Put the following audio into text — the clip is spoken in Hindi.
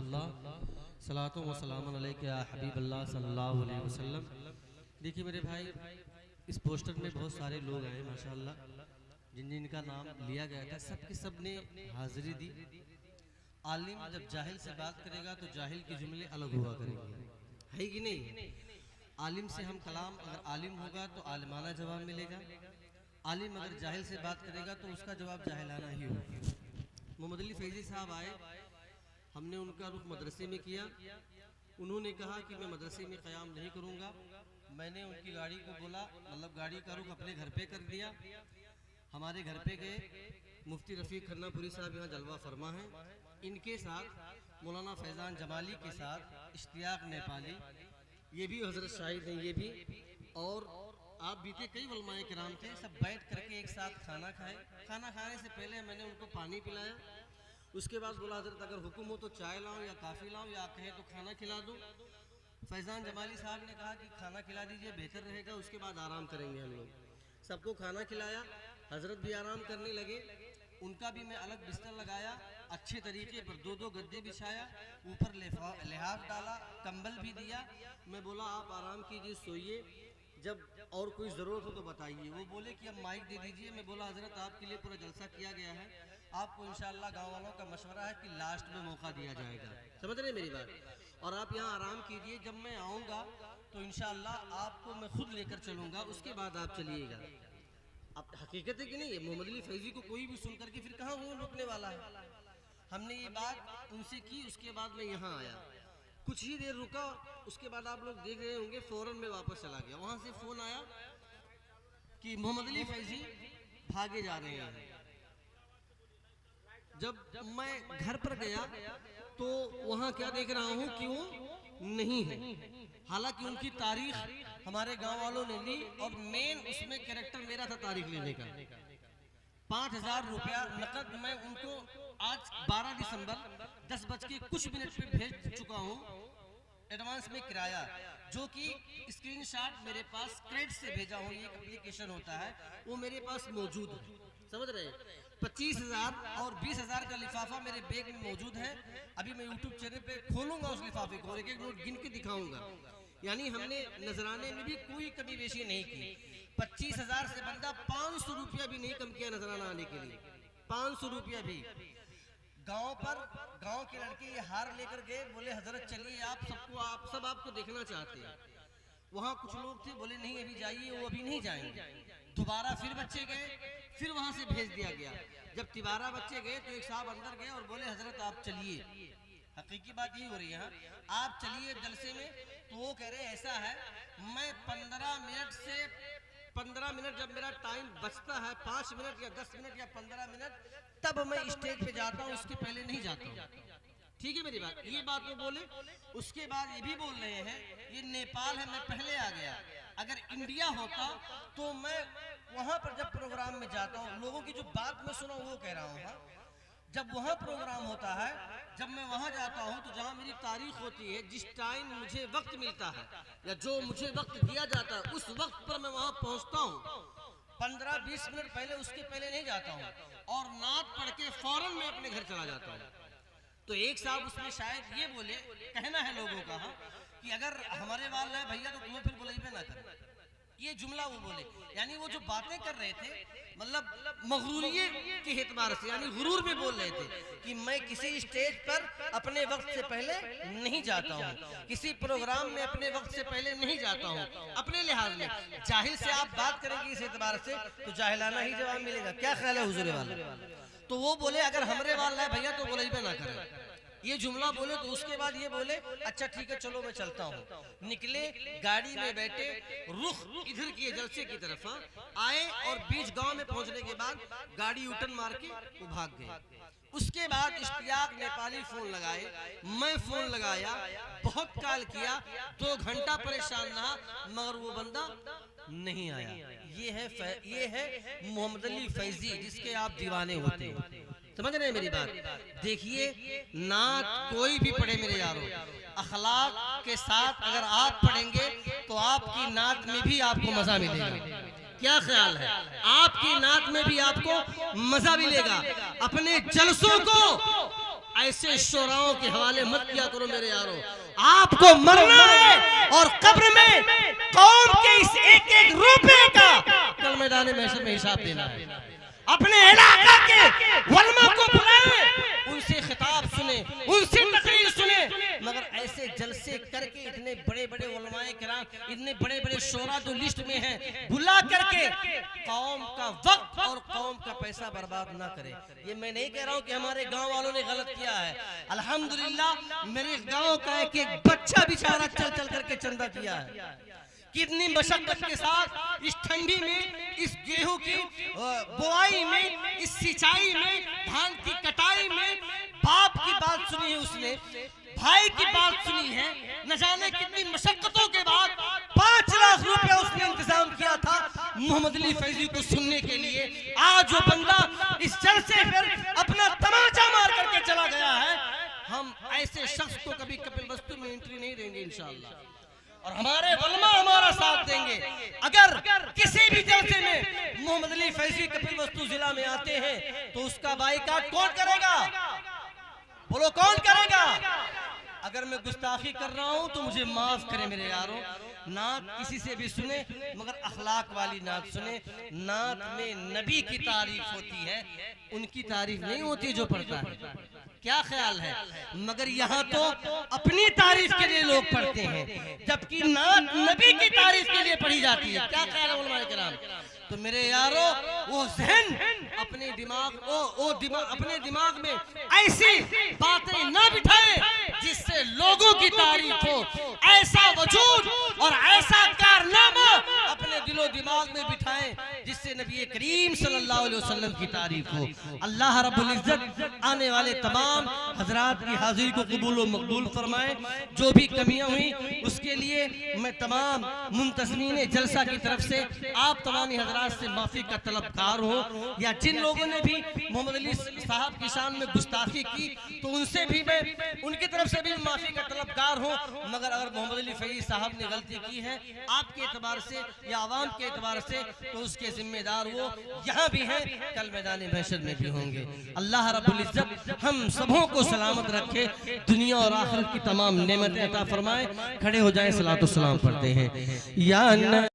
रसूलुल्लाह सलातो व सलाम अलैका या हबीबल्लाह सल्लल्लाहु अलैहि वसल्लम। देखिए मेरे भाई, इस पोस्टर में बहुत सारे लोग आए माशाअल्लाह, जिन जिनका नाम लिया गया था, सबके सब ने हाजिरी दी। आलिम जब जाहिल से बात करेगा तो जाहिल के जुमले अलग हुआ करेंगे, है कि नहीं? आलिम से हम कलाम, अगर आलिम होगा तो आलिमाना जवाब मिलेगा। आलिम अगर जाहिल से बात करेगा तो उसका जवाब जाहिलाना ही होगा। मोहम्मद अली फैजी साहब आए, हमने उनका रुख मदरसे में किया। उन्होंने कहा कि मैं मदरसे में क़याम नहीं करूँगा। मैंने उनकी गाड़ी को बोला, मतलब गाड़ी का रुख अपने घर पे कर दिया। हमारे घर पे गए, मुफ्ती रफ़ीक खन्नापुरी साहब यहाँ जलवा फरमा हैं, इनके साथ मौलाना फैज़ान जमाली के साथ इश्तियाक नेपाली, ये भी हज़रत शाहिद हैं, ये भी, और आप बीते कई उलमाए किराम थे, सब बैठ करके एक साथ खाना खाए। खाना खाने से पहले मैंने उनको पानी पिलाया। उसके बाद बोला, हज़रत अगर हुक्म हो तो चाय लाऊं या काफ़ी लाऊं, या कहें तो खाना खिला दूं। फैज़ान जमाली साहब ने कहा कि खाना खिला दीजिए, बेहतर रहेगा, उसके बाद आराम करेंगे हम लोग। सबको खाना खिलाया, हज़रत भी आराम करने लगे। उनका भी मैं अलग बिस्तर लगाया, अच्छे तरीके पर दो गद्दे बिछाया, ऊपर लिहाफ डाला, कंबल भी दिया। मैं बोला आप आराम कीजिए, सोइए, जब और कोई ज़रूरत हो तो बताइए। वो बोले कि अब माइक दे दीजिए। मैं बोला हज़रत आपके लिए पूरा जलसा किया गया है, आपको इंशाअल्लाह गाँव वालों का मशवरा है कि लास्ट में मौका दिया जाएगा, समझ रहे मेरी बात, और आप यहाँ आराम कीजिए। जब मैं आऊँगा तो इंशाअल्लाह आपको मैं खुद लेकर चलूँगा, उसके बाद आप चलिएगा। अब हकीकत है कि नहीं, मोहम्मद अली फैजी को कोई भी सुन करके फिर कहाँ वो रुकने वाला है। हमने ये बात उनसे की, उसके बाद मैं यहाँ आया, कुछ ही देर रुका, उसके बाद आप लोग देख रहे होंगे फौरन में वापस चला गया। वहाँ से फ़ोन आया कि मोहम्मद अली फैजी भागे जा रहे हैं। जब मैं घर पर गया तो वहाँ क्या देख रहा हूँ कि वो नहीं है। हालांकि उनकी तारीख हमारे गांव वालों ने ली, और मेन उसमें कैरेक्टर मेरा था तारीख लेने का। 5,000 रुपया नकद मैं उनको आज 12 दिसंबर 10 बज के कुछ मिनट पे भेज चुका हूँ, एडवांस में किराया, जो कि स्क्रीनशॉट मेरे पास क्रेडिट से भेजा हूँ। ये एक एप्लीकेशन होता है, वो मेरे पास मौजूद है, समझ रहे हैं। 25,000 और 20,000 का लिफाफा मेरे बैग में मौजूद है। अभी मैं यूट्यूब चैनल पे खोलूंगा उस लिफाफे को और एक एक नोट गिन के दिखाऊंगा। यानी हमने नजराने में भी कोई कमी बेशी नहीं की। 25,000 से बंदा 500 रुपया भी नहीं कम किया नजराना आने के लिए, 500 रुपया भी। गांव पर गांव के लड़के ये हार लेकर गए, बोले हजरत चलिए आप सब आपको देखना चाहते हैं। वहाँ कुछ लोग थे, बोले नहीं अभी जाइए, वो अभी नहीं जाएंगे। दोबारा फिर बच्चे गए, फिर वहाँ से भेज दिया गया। जब तिबारा बच्चे गए तो एक साहब अंदर गए और बोले हजरत आप चलिए, हकीकी बात यही हो रही है, आप चलिए जलसे में। तो वो कह रहे ऐसा है, मैं 15 मिनट जब मेरा टाइम बचता है, 5 मिनट या 10 मिनट या 15 मिनट, तब मैं स्टेज पे जाता हूँ, उसके पहले नहीं जाता हूँ। ठीक है मेरी बात, ये बात वो बोले। उसके बाद ये भी बोल रहे हैं ये नेपाल है, मैं पहले आ गया। अगर इंडिया होता तो मैं वहां पर जब प्रोग्राम में जाता हूँ, लोगों की जो बात मैं सुना वो कह रहा हूँ, जब वहाँ प्रोग्राम होता है, जब मैं वहाँ जाता हूँ तो जहाँ मेरी तारीख होती है, जिस टाइम मुझे वक्त मिलता है या जो मुझे वक्त दिया जाता है, उस वक्त पर मैं वहाँ पहुँचता हूँ। 15-20 मिनट पहले, उसके पहले नहीं जाता हूँ, और नात पढ़ के फौरन मैं अपने घर चला जाता हूँ। तो एक साहब उसमें शायद ये बोले, कहना है लोगों का कि अगर हमारे वाल है भैया तो तुम्हें फिर बुलाइबे ना कर, ये जुमला वो बोले। यानी वो जो बातें कर रहे थे, मतलब मगरूरियत के एतबार से, यानी गुरूर में बोल रहे थे कि मैं किसी स्टेज पर अपने वक्त से पहले नहीं जाता हूँ, किसी प्रोग्राम में अपने वक्त से पहले नहीं जाता हूँ, अपने लिहाज में। जाहिल से आप बात करेंगे इस एतबार से तो जाहिलाना ही जवाब मिलेगा। क्या ख्याल है हुजूर वाले? तो वो बोले अगर हमरे वाला है भैया तो बुलाइबे ना करें, ये जुमला बोले। तो उसके बाद ये बोले अच्छा ठीक है चलो मैं चलता हूँ। निकले, गाड़ी में बैठे, रुख इधर किए जलसे की तरफ आए, और बीच गांव में पहुंचने के बाद गाड़ी उटन मार के वो भाग गए। उसके बाद इश्तियाक नेपाली फोन लगाए, मैं फोन लगाया, बहुत कॉल किया, 2 घंटा परेशान रहा, मगर वो बंदा नहीं आया। ये है मोहम्मद अली फैजी, जिसके आप दीवाने होते हैं, समझ रहे हैं मेरी बात? देखिए, नात कोई भी पढ़े मेरे यारों, अखलाक के साथ अगर आप पढ़ेंगे तो आपकी नात में भी आपको मजा मिलेगा। क्या ख्याल है? आपकी नात में भी आपको मजा मिलेगा। अपने जलसों को ऐसे शोराओं के हवाले मत किया करो मेरे यारों। आपको मरना है और कब्र में कौम के इस एक एक रुपए का कल मैदान महशर में हिसाब देना है। अपने इलाका के वलमा को बुलाएं, उनसे खिताब सुने, उनसे तकरीर सुने, मगर ऐसे जलसे करके इतने बड़े बड़े उलमाए किराम, इतने बड़े बड़े शोरा जो लिस्ट में हैं, बुला करके कौम का वक्त और कौम का पैसा बर्बाद ना करे। ये मैं नहीं कह रहा हूँ कि हमारे गांव वालों ने गलत किया है। अल्हम्दुलिल्लाह मेरे गांव का एक एक बच्चा बेचारा चल चल करके चंदा किया है। कितनी मशक्कत के साथ इस ठंडी में, इस गेहूं की बुआई में, इस सिंचाई में, धान की कटाई में बाप की बात सुनी है उसने, भाई की बात सुनी है, न जाने कितनी मशक्कतों के बाद 5 लाख रुपया उसने इंतजाम किया था मोहम्मद अली फैजी को सुनने के लिए। आज वो बंदा इस जलसे पर अपना तमाचा मार करके चला गया है। हम ऐसे शख्स को कभी कपिल वस्तु में एंट्री नहीं देंगे इंशाअल्लाह, और हमारे उलमा हमारा साथ देंगे। अगर किसी भी जलसे में मोहम्मद अली फैजी कपिल वस्तु जिला में आते हैं तो उसका बाइकाट कौन करेगा? बोलो कौन करेगा? अगर मैं गुस्ताखी कर रहा हूं तो मुझे माफ करें मेरे यारों। नात किसी से भी सुने मगर अखलाक वाली नात सुने। नात में नबी की तारीफ होती है, उनकी तारीफ नहीं होती जो पढ़ता है। क्या ख्याल है? मगर यहाँ तो अपनी तारीफ के लिए लोग पढ़ते हैं, जबकि नात नबी की तारीफ के लिए पढ़ी जाती है। क्या ख्याल है उलमाए किराम? तो मेरे यारो वो जहन अपने दिमाग में ऐसी बातें ना बिठाए जिससे लोगों की तारीफ हो। ऐसा वजूद और ऐसा कारनामा अपने दिलो दिमाग में बिठाएं जिससे नबी करीम सल्लल्लाहु अलैहि वसल्लम की तारीफ हो। अल्लाह रब्बुल इज्जत आने वाले तमाम हजरात की हाजिरी को कबूल व मकबूल फरमाए। जो भी कमियां हुई उसके लिए मैं तमाम मुंतज़मीन जलसा की तरफ से आप तमाम हजरात से माफी का तलबकार हो, या जिन लोगों ने भी मोहम्मद अली साहब की शान में गुस्ताखी की तो उनसे भी मैं उनकी तरफ से भी माफी का तलबकार हूँ। मगर अगर मोहम्मद अली फैज़ी साहब ने गलती की है आपके एतबार से या आवाम के एतबार से तो उसके जिम्मेदार वो यहाँ भी हैं, कल मैदान महशर में भी होंगे। अल्लाह रब्बुल इज्जत हम सबों को सलामत रखे, दुनिया और आखिरत की तमाम नेमतें अता फरमाए। खड़े हो जाएं, सलातो सलाम पढ़ते हैं। या